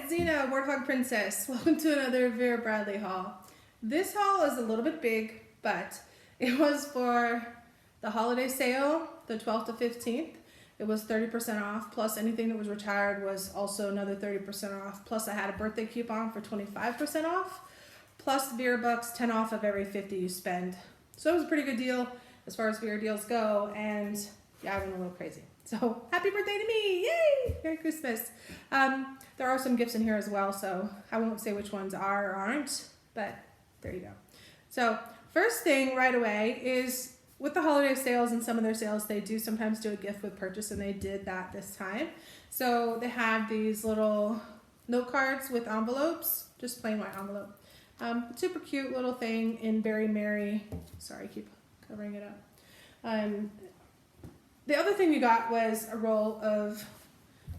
it's Zena, Warthog Princess. Welcome to another Vera Bradley haul. This haul is a little bit big, but it was for the holiday sale, the 12th to 15th. It was 30% off, plus anything that was retired was also another 30% off. Plus I had a birthday coupon for 25% off, plus Vera Bucks, 10 off of every 50 you spend. So it was a pretty good deal as far as Vera deals go, and yeah, I went a little crazy. So happy birthday to me, yay, Merry Christmas. There are some gifts in here as well, so I won't say which ones are or aren't, but there you go. So first thing right away is with the holiday sales and some of their sales, they do sometimes do a gift with purchase, and they did that this time. So they have these little note cards with envelopes, just plain white envelope. Super cute little thing in Berry Mary. Sorry, I keep covering it up. The other thing you got was a roll of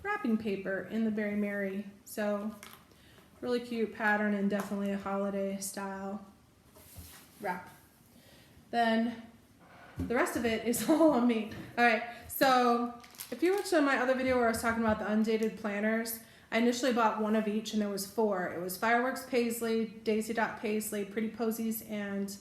wrapping paper in the Berry Mary. So really cute pattern and definitely a holiday style wrap. Then the rest of it is all on me. All right, so if you watched my other video where I was talking about the undated planners, I initially bought one of each and there was 4. It was Fireworks Paisley, Daisy Dot Paisley, Pretty Posies, and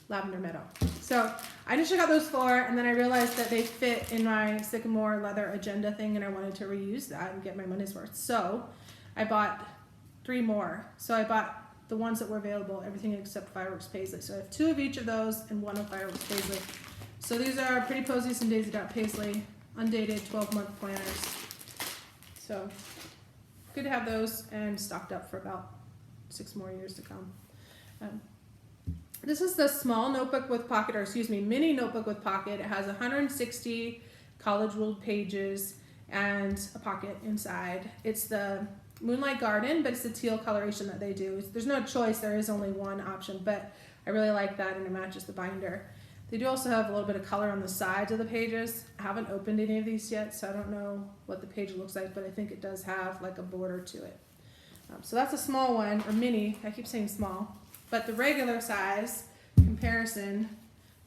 Lavender Meadow. So I initially got those 4, and then I realized that they fit in my Sycamore leather agenda thing, and I wanted to reuse that and get my money's worth. So I bought 3 more. So I bought the ones that were available, everything except Fireworks Paisley. So I have 2 of each of those and 1 of Fireworks Paisley. So these are Pretty Posies and Daisy Dot Paisley, undated 12-month planners. So good to have those and stocked up for about 6 more years to come. This is the small notebook with pocket, or excuse me, mini notebook with pocket. It has 160 college ruled pages and a pocket inside. It's the Moonlight Garden, but it's the teal coloration that they do. There's no choice, there is only one option, but I really like that and it matches the binder. They do also have a little bit of color on the sides of the pages. I haven't opened any of these yet, so I don't know what the page looks like, but I think it does have like a border to it. So that's a small one, or mini, I keep saying small, but the regular size comparison.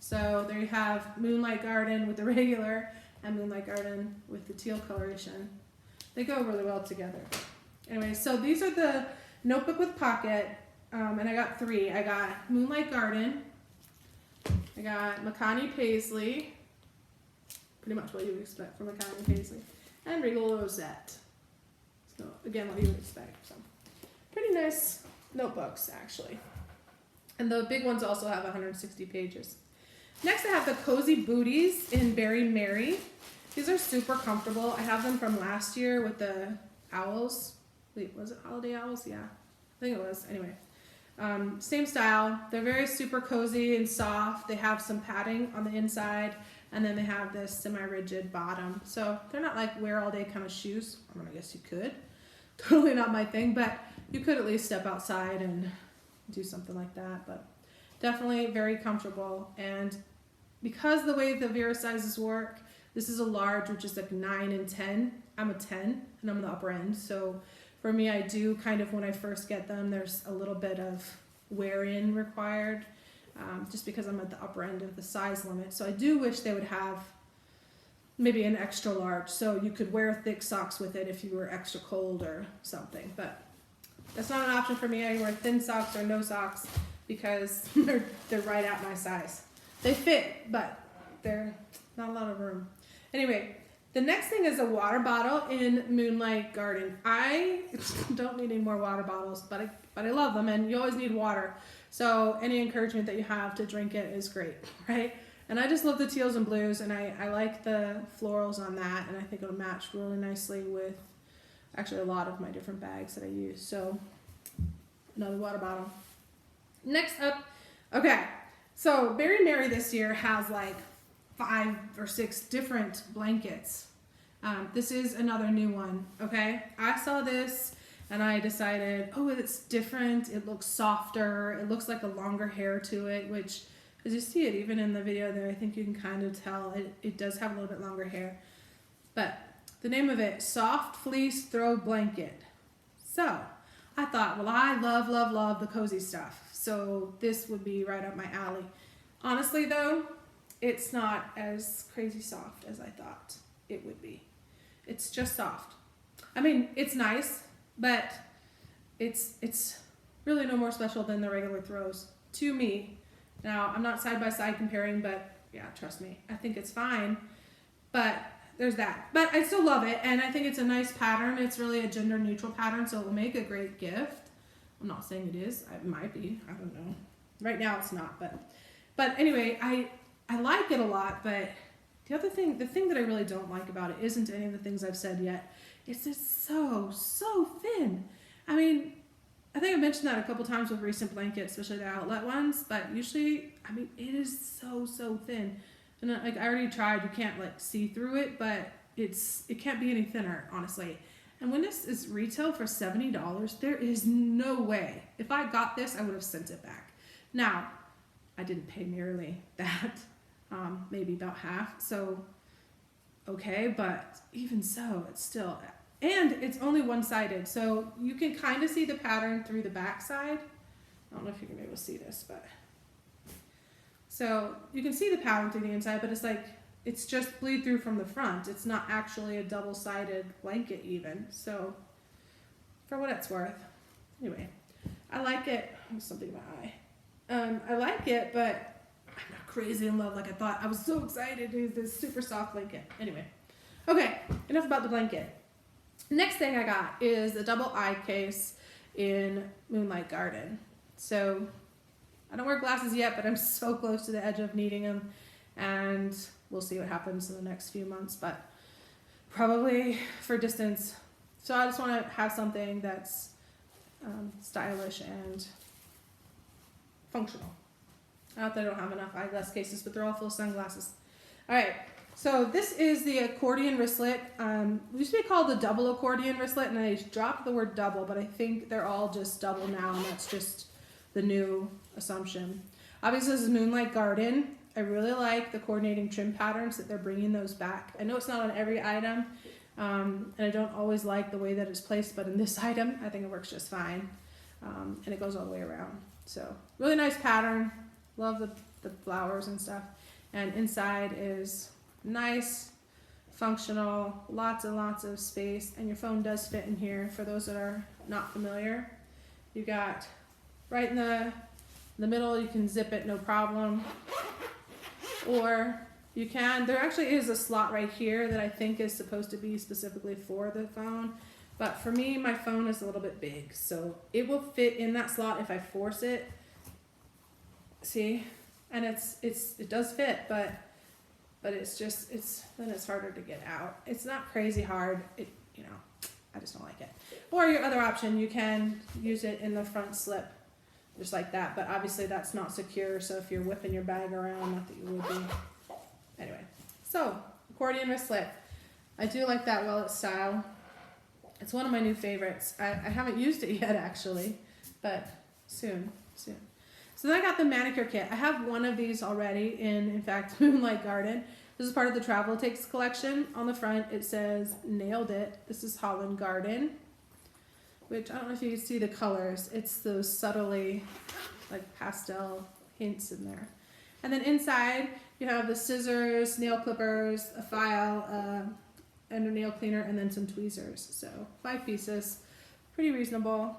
So there you have Moonlight Garden with the regular and Moonlight Garden with the teal coloration. They go really well together. Anyway, so these are the notebook with pocket, and I got 3. I got Moonlight Garden, I got Makani Paisley, pretty much what you would expect from Makani Paisley, and Regal Rosette. So again, what you would expect. So pretty nice notebooks actually. And the big ones also have 160 pages. Next I have the Cozy Booties in Berry Mary. These are super comfortable. I have them from last year with the owls. Wait, was it holiday owls? Yeah, I think it was. Anyway, same style. They're very super cozy and soft. They have some padding on the inside, and then they have this semi-rigid bottom. So they're not like wear all day kind of shoes. I mean, I guess you could. Totally not my thing, but you could at least step outside and do something like that. But definitely very comfortable. And because the way the Vera sizes work, this is a large, which is like 9 and 10. I'm a 10 and I'm the upper end. So for me, I do kind of, when I first get them, there's a little bit of wear in required, just because I'm at the upper end of the size limit. So I do wish they would have maybe an extra large, so you could wear thick socks with it if you were extra cold or something. But that's not an option for me. I wear thin socks or no socks because they're right at my size. They fit, but they're not a lot of room. Anyway, the next thing is a water bottle in Moonlight Garden. I don't need any more water bottles, but I love them, and you always need water. So any encouragement that you have to drink it is great, right? And I just love the teals and blues, and I like the florals on that, and I think it'll match really nicely with actually a lot of my different bags that I use. So another water bottle. Next up, okay, so Berry Mary this year has like 5 or 6 different blankets. This is another new one, okay? I saw this and I decided, oh, it's different. It looks softer. It looks like a longer hair to it, which, as you see it even in the video there, I think you can kind of tell it does have a little bit longer hair. But the name of it, Soft Fleece Throw Blanket. So I thought, well, I love, love, love the cozy stuff. So this would be right up my alley. Honestly though, it's not as crazy soft as I thought it would be. It's just soft. I mean, it's nice, but it's really no more special than the regular throws to me. Now, I'm not side by side comparing, but yeah, trust me, I think it's fine. But there's that. But I still love it, and I think it's a nice pattern. It's really a gender neutral pattern, so it will make a great gift. I'm not saying it is. It might be. I don't know. Right now it's not, but anyway, I like it a lot, but the thing that I really don't like about it isn't any of the things I've said yet. It's just so thin. I mean, I think I mentioned that a couple times with recent blankets, especially the outlet ones, but usually, I mean, it is so thin. And like I already tried, you can't like see through it, but it can't be any thinner, honestly. And when this is retail for $70, there is no way. If I got this, I would have sent it back. Now, I didn't pay nearly that, maybe about half. So, okay, but even so, it's still, and it's only one-sided. So you can kind of see the pattern through the back side. I don't know if you're gonna be able to see this, but so you can see the pattern through the inside, but it's like, it's just bleed through from the front. It's not actually a double-sided blanket even. So for what it's worth. Anyway, I like it. Something in my eye. I like it, but I'm not crazy in love like I thought. I was so excited to use this super soft blanket. Anyway, okay, enough about the blanket. Next thing I got is a double eye case in Moonlight Garden. So I don't wear glasses yet, but I'm so close to the edge of needing them, and we'll see what happens in the next few months, but probably for distance. So I just want to have something that's stylish and functional. Not that I don't have enough eyeglass cases, but they're all full of sunglasses. All right, so this is the accordion wristlet. It used to be called the double accordion wristlet, and I dropped the word double, but I think they're all just double now, and that's just the new assumption. Obviously, this is Moonlight Garden. I really like the coordinating trim patterns that they're bringing those back. I know it's not on every item, and I don't always like the way that it's placed, but in this item, I think it works just fine, and it goes all the way around. So really nice pattern. Love the flowers and stuff. And inside is nice, functional, lots and lots of space, and your phone does fit in here. For those that are not familiar, you got right in the middle, you can zip it no problem. Or you can, there actually is a slot right here that I think is supposed to be specifically for the phone. But for me, my phone is a little bit big, so it will fit in that slot if I force it. See? And it does fit, but it's just, then it's harder to get out. It's not crazy hard. I just don't like it. Or your other option, you can use it in the front slip, just like that. But obviously that's not secure, so if you're whipping your bag around, not that you would be. Anyway, so accordion wristlet. I do like that wallet style. It's one of my new favorites. I haven't used it yet, actually, but soon. So then I got the manicure kit. I have one of these already in fact, Moonlight Garden. This is part of the Travel Takes collection. On the front, it says, nailed it. This is Holland Garden, which I don't know if you can see the colors. It's those subtly like pastel hints in there. And then inside, you have the scissors, nail clippers, a file, and a nail cleaner, and then some tweezers. So 5 pieces, pretty reasonable.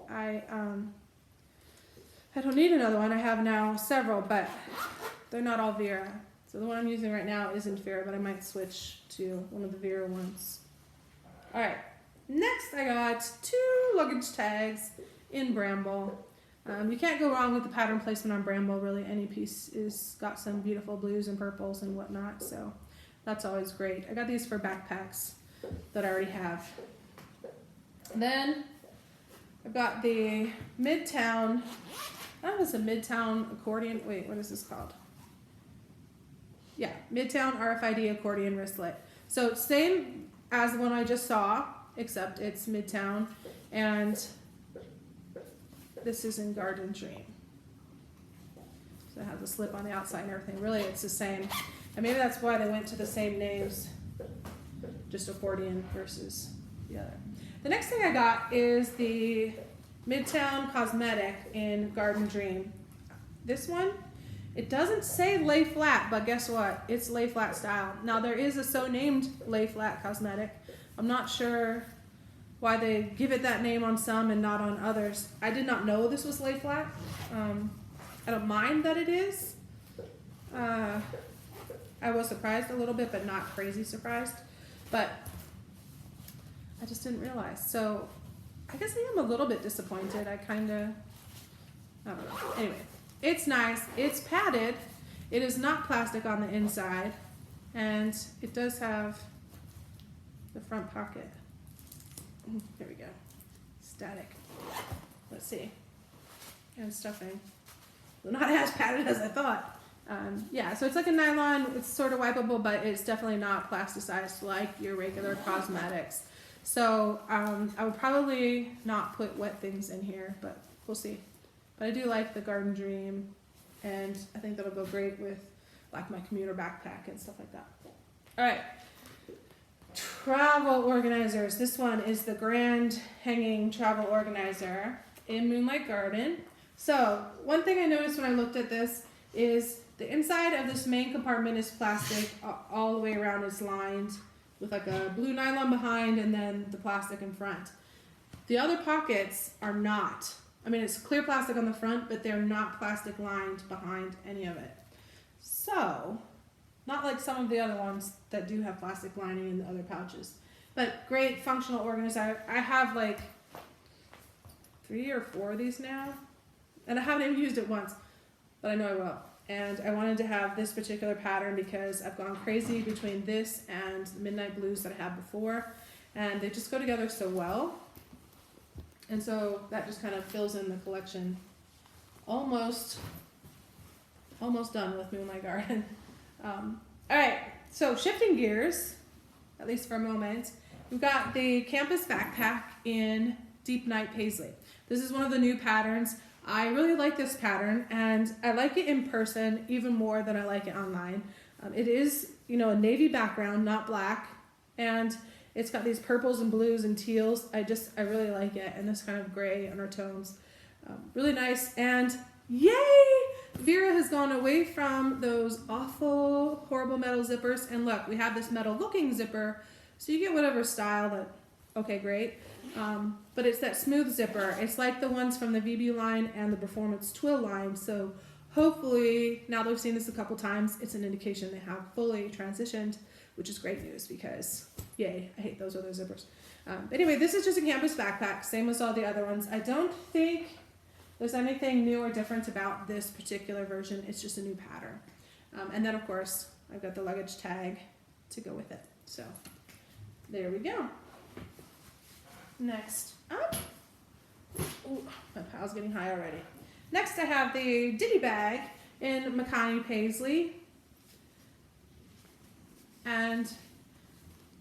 I don't need another one. I have now several, but they're not all Vera. So the one I'm using right now isn't Vera, but I might switch to one of the Vera ones. All right. Next, I got 2 luggage tags in Bramble. You can't go wrong with the pattern placement on Bramble. Really, any piece is got some beautiful blues and purples and whatnot. So that's always great. I got these for backpacks that I already have. Then I've got the Midtown. I don't know if it's a Midtown accordion. Wait, what is this called? Yeah, Midtown RFID Accordion Wristlet. So same as the one I just saw, except it's Midtown, and this is in Garden Dream. So it has a slip on the outside and everything. Really, it's the same. And maybe that's why they went to the same names, just accordion versus the other. The next thing I got is the Midtown Cosmetic in Garden Dream. This one It doesn't say Layflat, but guess what? It's Layflat style. Now there is a so-named Layflat cosmetic. I'm not sure why they give it that name on some and not on others. I did not know this was Layflat. I don't mind that it is. I was surprised a little bit, but not crazy surprised. But I just didn't realize. So I guess I am a little bit disappointed. I don't know. Anyway, it's nice. It's padded. It is not plastic on the inside. And it does have the front pocket. There we go. Static. Let's see. And stuffing. Well, not as padded as I thought. Yeah, so it's like a nylon. It's sort of wipeable, but it's definitely not plasticized like your regular cosmetics. So I would probably not put wet things in here, but we'll see. But I do like the Garden Dream, and I think that'll go great with like my commuter backpack and stuff like that. All right, travel organizers. This one is the Grand Hanging Travel Organizer in Moonlight Garden. So one thing I noticed when I looked at this is the inside of this main compartment is plastic. All the way around is lined with like a blue nylon behind and then the plastic in front. The other pockets are not. I mean, it's clear plastic on the front, but they're not plastic lined behind any of it. So, not like some of the other ones that do have plastic lining in the other pouches. But great functional organizer. I have like 3 or 4 of these now. And I haven't even used it once, but I know I will. And I wanted to have this particular pattern because I've gone crazy between this and the Midnight Blues that I had before. And they just go together so well. And so that just kind of fills in the collection. Almost done with Moonlight Garden. All right, so shifting gears, at least for a moment, we've got the Campus Backpack in Deep Night Paisley. This is one of the new patterns. I really like this pattern, and I like it in person even more than I like it online. It is, a navy background, not black, and it's got these purples and blues and teals. I really like it, and this kind of gray undertones. Really nice, and yay! Vera has gone away from those awful, horrible metal zippers, and look, we have this metal-looking zipper, so you get whatever style that, okay, great. But it's that smooth zipper. It's like the ones from the VB line and the Performance Twill line. So hopefully, now that we've seen this a couple times, it's an indication they have fully transitioned, which is great news because, yay, I hate those other zippers. But anyway, this is just a campus backpack, same as all the other ones. I don't think there's anything new or different about this particular version. It's just a new pattern. And then, of course, I've got the luggage tag to go with it. So there we go. Next up, ooh, my pal's getting high already. Next I have the Ditty Bag in Makani Paisley. And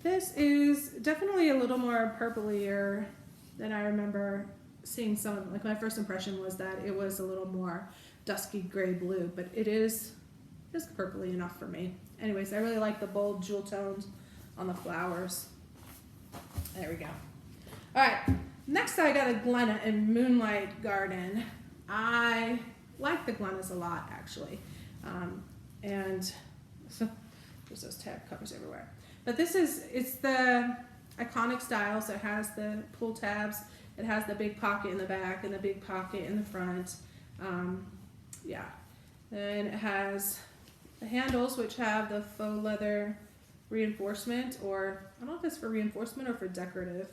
this is definitely a little more purplier than I remember seeing some. Like my first impression was that it was a little more dusky gray blue, but it is just purpley enough for me. Anyways, I really like the bold jewel tones on the flowers. There we go. All right, next I got a Glen in Moonlight Garden. I like the Glen's a lot, actually. And so there's those tab covers everywhere. But it's the iconic style, so it has the pull tabs, it has the big pocket in the back and the big pocket in the front. Yeah. Then it has the handles, which have the faux leather reinforcement, or I don't know if it's for reinforcement or for decorative.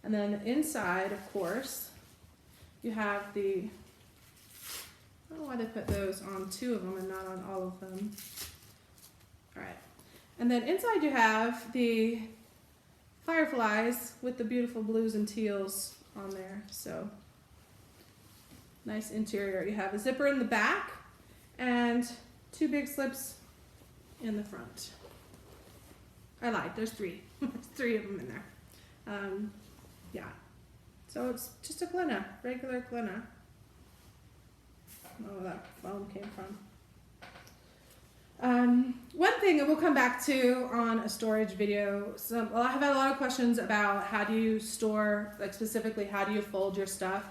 And then inside, of course, you have I don't know why they put those on 2 of them and not on all of them. All right. And then inside you have the fireflies with the beautiful blues and teals on there. So nice interior. You have a zipper in the back and 2 big slips in the front. I lied. There's 3. There's 3 of them in there. Yeah, so it's just a Glen, regular Glen. Oh, that foam came from. One thing that we'll come back to on a storage video. I have had a lot of questions about how do you store, like specifically how do you fold your stuff.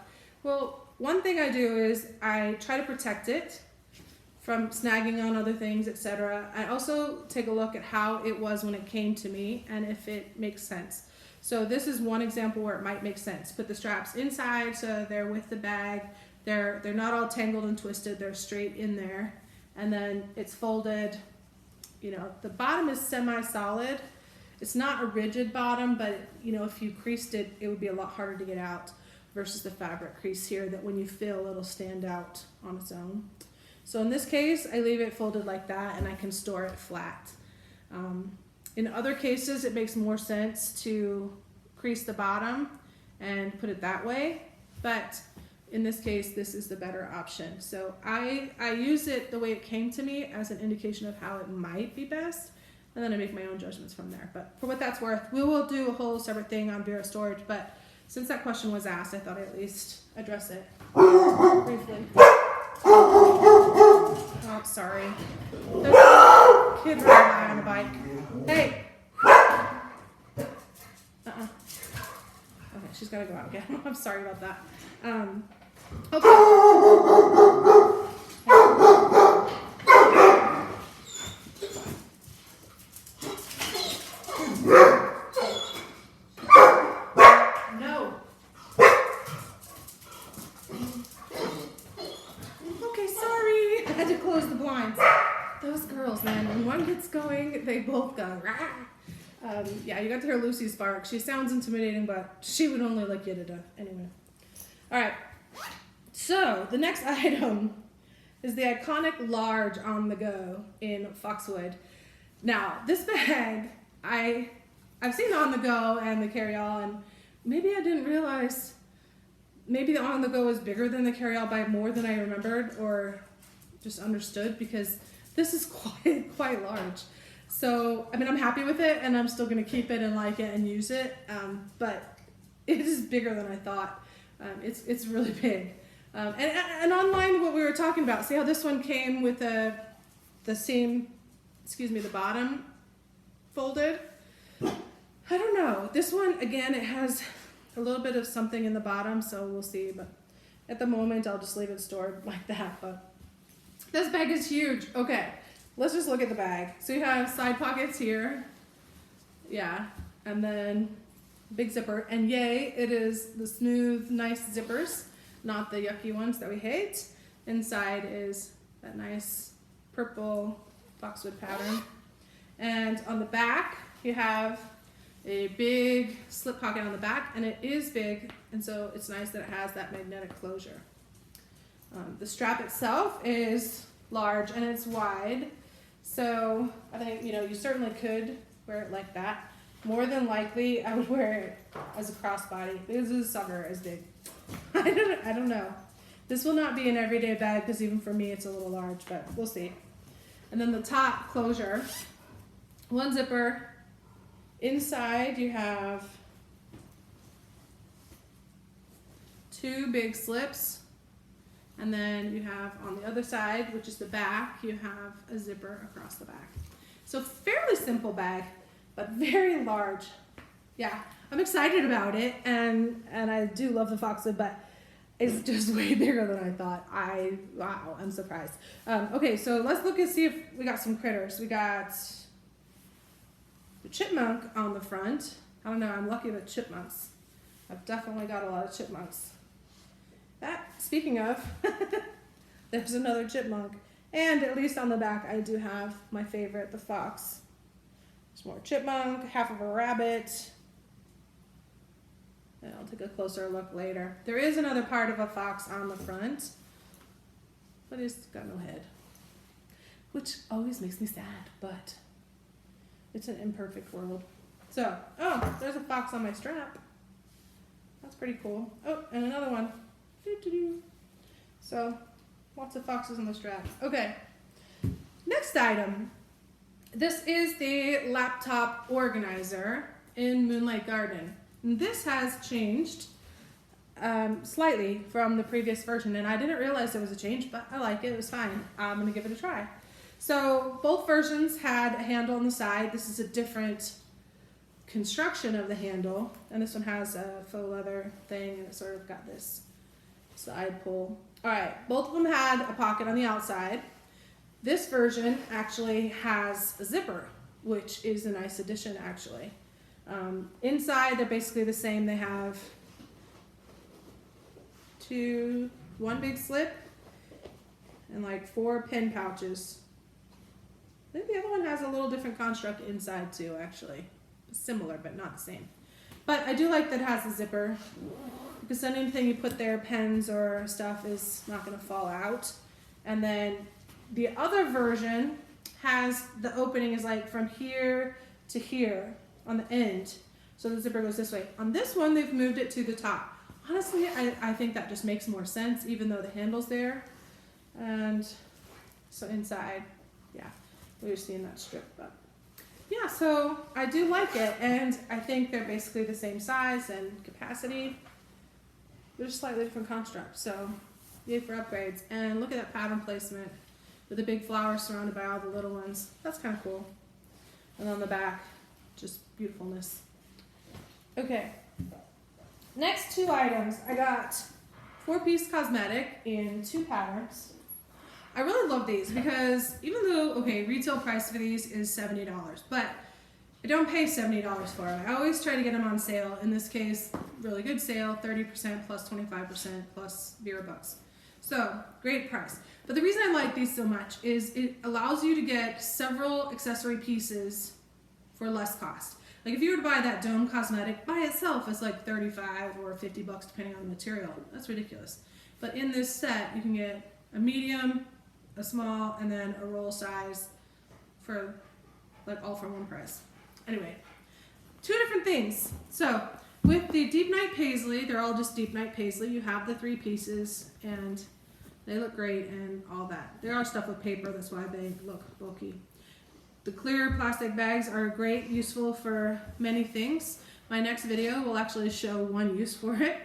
Well, one thing I do is I try to protect it from snagging on other things, etc. I also take a look at how it was when it came to me and if it makes sense. So this is one example where it might make sense. Put the straps inside so they're with the bag. They're not all tangled and twisted. They're straight in there. And then it's folded. You know, the bottom is semi-solid. It's not a rigid bottom, but you know, if you creased it, it would be a lot harder to get out versus the fabric crease here that when you fill, it'll stand out on its own. So in this case, I leave it folded like that and I can store it flat. In other cases, it makes more sense to crease the bottom and put it that way. But in this case, this is the better option. So I use it the way it came to me as an indication of how it might be best. And then I make my own judgments from there. But for what that's worth, we will do a whole separate thing on Vera storage. But since that question was asked, I thought I'd at least address it briefly. Oh, sorry. There's a kid riding by on a bike. Hey! Okay, she's got to go out again. I'm sorry about that. Okay. No. Okay, sorry. I had to close the blinds. Those girls, man, when one gets going, they both go. Rah. Yeah, you got to hear Lucy's bark. She sounds intimidating, but she would only lick you to death. Anyway. All right. So the next item is the iconic large on the go in Foxwood. Now, this bag, I've seen the on the go and the carry-all, and maybe I didn't realize, maybe the on the go is bigger than the carry-all by more than I remembered or just understood, because this is quite large. So, I mean, I'm happy with it, and I'm still going to keep it and like it and use it, but it is bigger than I thought. It's really big. And online, what we were talking about, see how this one came with the seam, the bottom folded? I don't know. This one, again, it has a little bit of something in the bottom, so we'll see. But at the moment, I'll just leave it stored like that. But this bag is huge. Okay, let's just look at the bag. So you have side pockets here. Yeah, and then big zipper. And yay, it is the smooth, nice zippers, not the yucky ones that we hate. Inside is that nice purple Foxwood pattern. And on the back, you have a big slip pocket on the back, and it is big, and so it's nice that it has that magnetic closure. The strap itself is large and it's wide, so I think, you know, you certainly could wear it like that. More than likely, I would wear it as a crossbody. This is sucker as big. I don't know. This will not be an everyday bag because even for me, it's a little large, but we'll see. And then the top closure, one zipper. Inside you have two big slips, and then you have on the other side, which is the back, you have a zipper across the back. So fairly simple bag, but very large. Yeah, I'm excited about it, and I do love the Foxwood, but it's just way bigger than I thought. Wow, I'm surprised. Okay, so let's look and see if we got some critters. We got the chipmunk on the front. I don't know, I'm lucky with chipmunks. I've definitely got a lot of chipmunks. Speaking of, there's another chipmunk. And at least on the back, I do have my favorite, the fox. There's more chipmunk, half of a rabbit. And I'll take a closer look later. There is another part of a fox on the front, but it's got no head, which always makes me sad, but it's an imperfect world. So, oh, there's a fox on my strap. That's pretty cool. Oh, and another one. So, lots of foxes on the strap. Okay, next item. This is the laptop organizer in Moonlight Garden. And this has changed slightly from the previous version, and I didn't realize there was a change, but I like it. It was fine. I'm going to give it a try. So both versions had a handle on the side. This is a different construction of the handle, and this one has a faux leather thing, and it sort of got this side pull. All right, both of them had a pocket on the outside. This version actually has a zipper, which is a nice addition actually. Inside, they're basically the same. They have one big slip and like 4 pin pouches. I think the other one has a little different construct inside too, actually. Similar, but not the same. But I do like that it has a zipper, because anything you put there, pens or stuff, is not going to fall out. And then the other version has the opening is like from here to here on the end. So the zipper goes this way. On this one, they've moved it to the top. Honestly, I think that just makes more sense, even though the handle's there. And so inside, yeah, we're seeing that strip. But yeah, so I do like it. And I think they're basically the same size and capacity. They're just slightly different constructs. So yay for upgrades. And look at that pattern placement with the big flowers surrounded by all the little ones. That's kind of cool. And on the back, just beautifulness. Okay. Next 2 items. I got 4-piece cosmetic in 2 patterns. I really love these because even though, okay, retail price for these is $70, but I don't pay $70 for it. I always try to get them on sale. In this case, really good sale, 30% plus 25% plus Vera bucks. So, great price. But the reason I like these so much is it allows you to get several accessory pieces for less cost. Like if you were to buy that dome cosmetic by itself, it's like 35 or 50 bucks depending on the material. That's ridiculous. But in this set, you can get a medium, a small, and then a roll size for like all for one price. Anyway, 2 different things. So with the Deep Night Paisley, they're all just Deep Night Paisley. You have the 3 pieces and they look great and all that. They are stuffed with paper, that's why they look bulky. The clear plastic bags are great, useful for many things. My next video will actually show one use for it.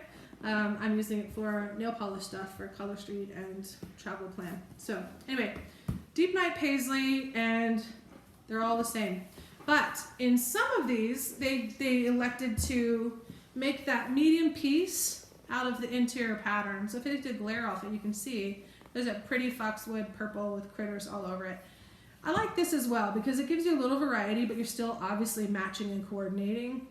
I'm using it for nail polish stuff for Color Street and travel plan. So anyway, Deep Night Paisley, and they're all the same. But in some of these, they elected to make that medium piece out of the interior pattern. So if I take the glare off it, you can see there's a pretty foxwood purple with critters all over it. I like this as well because it gives you a little variety, but you're still obviously matching and coordinating.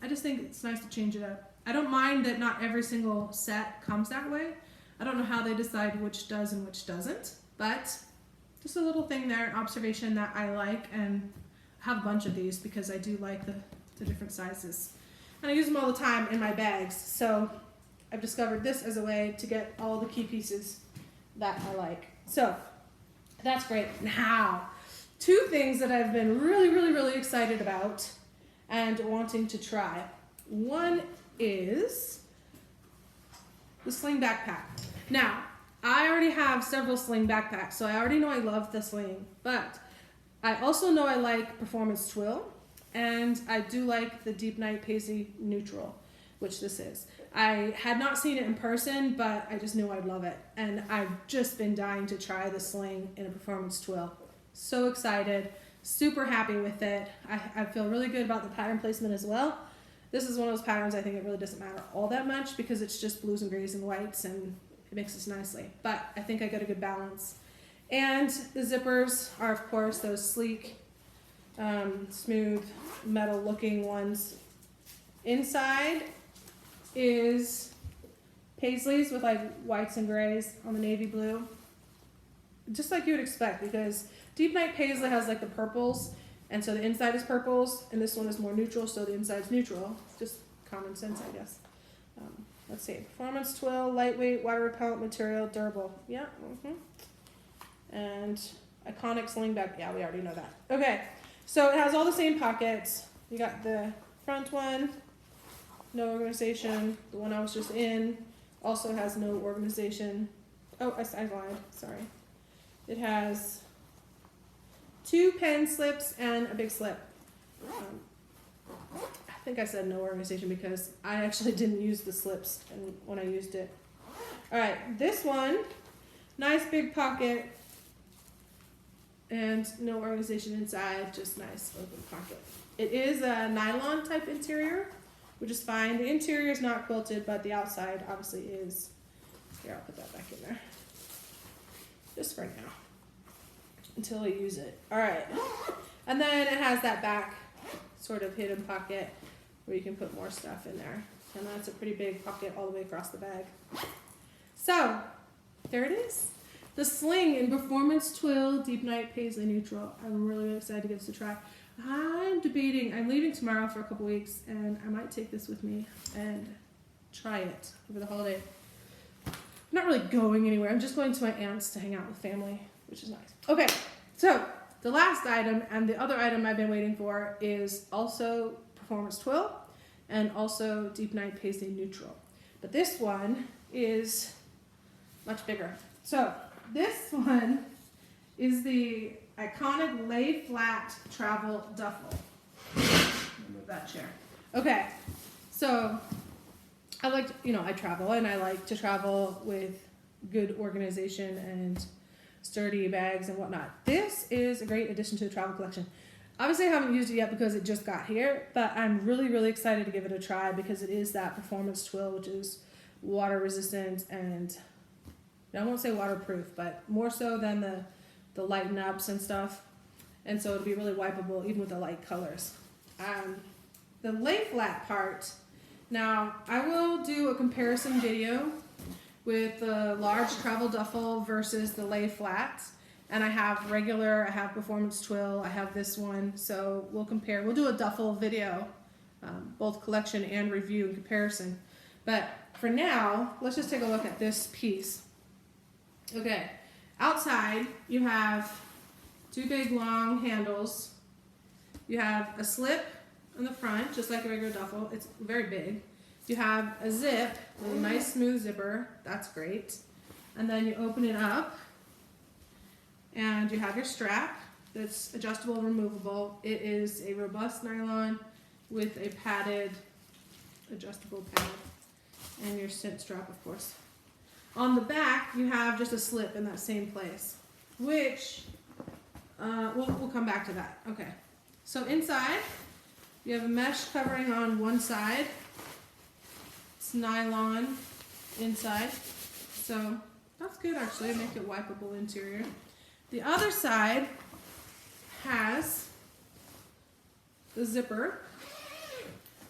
I just think it's nice to change it up. I don't mind that not every single set comes that way. I don't know how they decide which does and which doesn't, but just a little thing there, an observation that I like, and I have a bunch of these because I do like the different sizes. And I use them all the time in my bags, so I've discovered this as a way to get all the key pieces that I like. So that's great. Now, 2 things that I've been really excited about and wanting to try. One is the Sling Backpack. Now, I already have several Sling Backpacks, so I already know I love the Sling, but I also know I like Performance Twill, and I do like the Deep Night Paisley Neutral, which this is. I had not seen it in person, but I just knew I'd love it. And I've just been dying to try the Sling in a Performance Twill. So excited, super happy with it. I feel really good about the pattern placement as well. This is one of those patterns I think it really doesn't matter all that much because it's just blues and grays and whites and it mixes nicely. But I think I got a good balance. And the zippers are, of course, those sleek, smooth, metal looking ones. Inside is paisleys with like whites and grays on the navy blue. Just like you would expect, because Deep Night Paisley has like the purples, and so the inside is purples, and this one is more neutral, so the inside's neutral. Just common sense, I guess. Let's see. Performance Twill, lightweight, water repellent material, durable. Yeah. And iconic Sling Bag. Yeah, we already know that. Okay. So it has all the same pockets. You got the front one, no organization. The one I was just in also has no organization. Oh, I lied. Sorry. It has 2 pen slips and a big slip. I think I said no organization because I actually didn't use the slips when I used it. All right, this one, nice big pocket and no organization inside, just nice open pocket. It is a nylon type interior, which is fine. The interior is not quilted, but the outside obviously is. Here, I'll put that back in there. Just for now. until I use it. All right. And then it has that back sort of hidden pocket where you can put more stuff in there. And that's a pretty big pocket all the way across the bag. So, there it is. The Sling in Performance Twill Deep Night Paisley Neutral. I'm really, really excited to give this a try. I'm debating, I'm leaving tomorrow for a couple weeks, and I might take this with me and try it over the holiday. I'm not really going anywhere. I'm just going to my aunt's to hang out with family, which is nice. Okay, so the last item and the other item I've been waiting for is also Performance Twill and also Deep Night Paisley Neutral. But this one is much bigger. So this one is the iconic Layflat travel duffel. Let me move that chair. Okay, so I like, I travel, and I like to travel with good organization and sturdy bags and whatnot. This is a great addition to the travel collection. Obviously, I haven't used it yet because it just got here, but I'm really, really excited to give it a try because it is that Performance Twill, which is water resistant and I won't say waterproof, but more so than the lighten ups and stuff. And so it'll be really wipeable even with the light colors. The Layflat part, now I will do a comparison video with the large travel duffel versus the Layflat. And I have regular, I have Performance Twill, I have this one. So we'll compare, we'll do a duffel video, both collection and review and comparison. But for now, let's just take a look at this piece. Okay, outside you have two big long handles. You have a slip on the front, just like a regular duffel. It's very big. You have a zip, a nice smooth zipper. That's great. And then you open it up and you have your strap that's adjustable and removable. It is a robust nylon with a padded adjustable pad and your cinch strap, of course. On the back, you have just a slip in that same place, which we'll come back to that. Okay, so inside, you have a mesh covering on one side. It's nylon inside, so that's good actually, make it wipeable interior. The other side has the zipper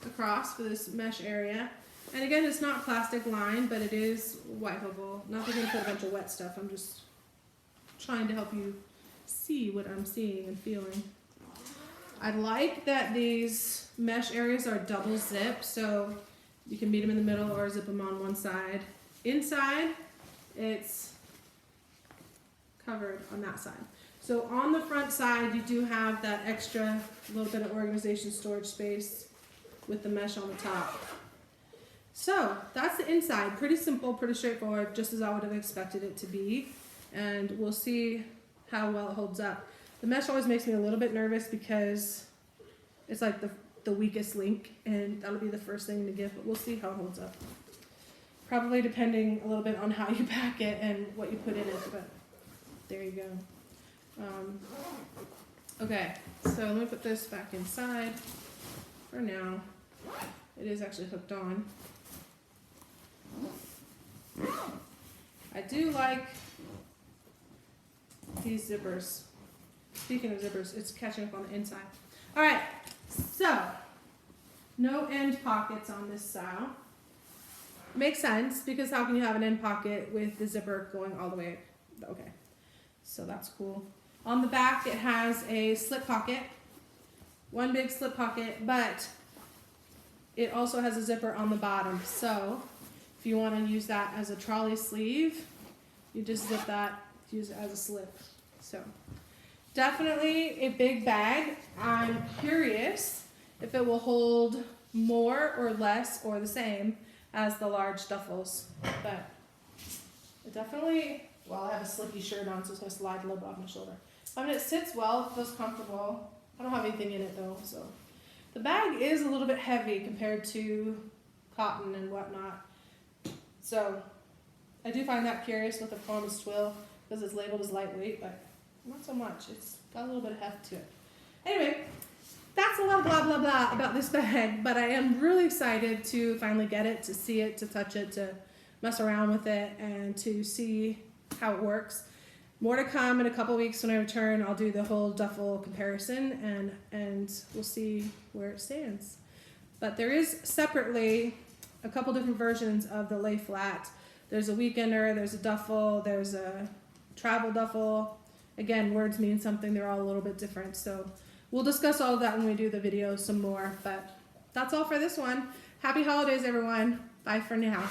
across for this mesh area. And again, it's not plastic lined, but it is wipeable. Not that I'm going to put a bunch of wet stuff. I'm just trying to help you see what I'm seeing and feeling. I like that these mesh areas are double zip, so you can meet them in the middle or zip them on one side. Inside, it's covered on that side. So on the front side, you do have that extra little bit of organization storage space with the mesh on the top. So that's the inside. Pretty simple, pretty straightforward, just as I would have expected it to be. And we'll see how well it holds up. The mesh always makes me a little bit nervous because it's like the weakest link, and that'll be the first thing to give, but we'll see how it holds up. Probably depending a little bit on how you pack it and what you put in it, but there you go. Okay, so let me put this back inside for now. It is actually hooked on. I do like these zippers. Speaking of zippers, it's catching up on the inside. All right, so no end pockets on this style. Makes sense, because how can you have an end pocket with the zipper going all the way? Okay, so that's cool. On the back, it has a slip pocket, one big slip pocket, but it also has a zipper on the bottom. So if you want to use that as a trolley sleeve, you just zip that, use it as a slip. So definitely a big bag. I'm curious if it will hold more or less or the same as the large duffels, but it definitely, well, I have a slicky shirt on, so it's going to slide a little bit off my shoulder. I mean, it sits well, it feels comfortable. I don't have anything in it though, so. The bag is a little bit heavy compared to cotton and whatnot. So I do find that curious with the Performance Twill because it's labeled as lightweight, but not so much. It's got a little bit of heft to it. Anyway, that's a lot of blah, blah, blah about this bag, but I am really excited to finally get it, to see it, to touch it, to mess around with it, and to see how it works. more to come in a couple weeks when I return. I'll do the whole duffel comparison and we'll see where it stands. But there is separately a couple different versions of the Layflat. There's a weekender, there's a duffel, there's a travel duffel. Again, words mean something. They're all a little bit different. So we'll discuss all of that when we do the video some more. But that's all for this one. Happy holidays, everyone. Bye for now.